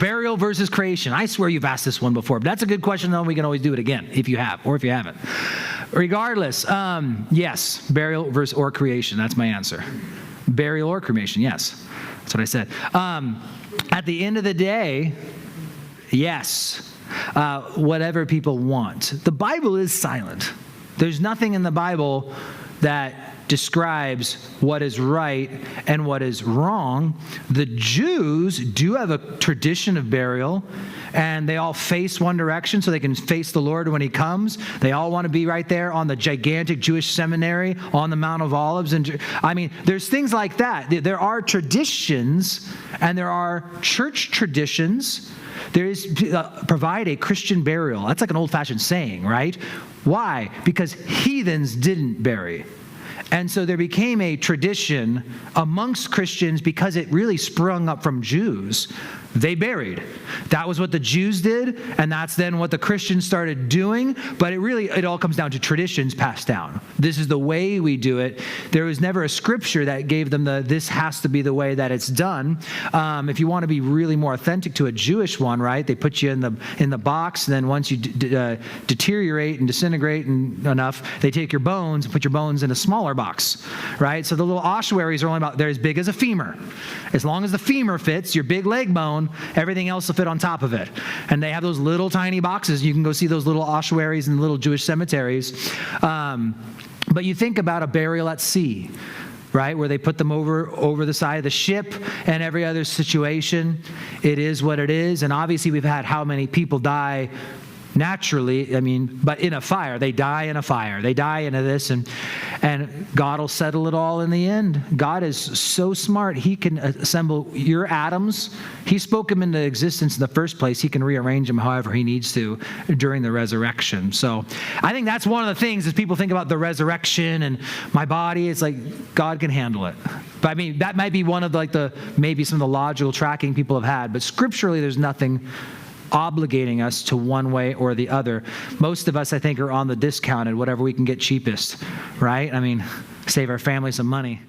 Burial versus creation. I swear you've asked this one before, but that's a good question, though. We can always do it again if you have, or if you haven't. Regardless, yes, burial versus or creation. That's my answer. Burial or cremation, yes. That's what I said. At the end of the day, yes, whatever people want. The Bible is silent. There's nothing in the Bible that describes what is right and what is wrong. The Jews do have a tradition of burial, and they all face one direction so they can face the Lord when he comes. They all want to be right there on the gigantic Jewish seminary on the Mount of Olives. And I mean, there's things like that. There are traditions, and there are church traditions. There is provide a Christian burial. That's like an old-fashioned saying, right? Why? Because heathens didn't bury. And so there became a tradition amongst Christians because it really sprung up from Jews. They buried. That was what the Jews did, and that's then what the Christians started doing. But it all comes down to traditions passed down. This is the way we do it. There was never a scripture that gave them this has to be the way that it's done. If you want to be really more authentic to a Jewish one, right? They put you in the box, and then once you deteriorate and disintegrate enough, they take your bones and put your bones in a smaller box, right? So the little ossuaries are only they're as big as a femur. As long as the femur fits, your big leg bone, everything else will fit on top of it. And they have those little tiny boxes. You can go see those little ossuaries in little Jewish cemeteries. But you think about a burial at sea, right, where they put them over the side of the ship, and every other situation. It is what it is. And obviously we've had how many people die naturally, but in a fire. They die in a fire. They die into this, and God will settle it all in the end. God is so smart. He can assemble your atoms. He spoke them into existence in the first place. He can rearrange them however he needs to during the resurrection. So I think that's one of the things as people think about the resurrection and my body, it's like God can handle it. But that might be one of maybe some of the logical tracking people have had. But scripturally, there's nothing obligating us to one way or the other. Most of us, I think, are on the discounted, whatever we can get cheapest, right? Save our family some money.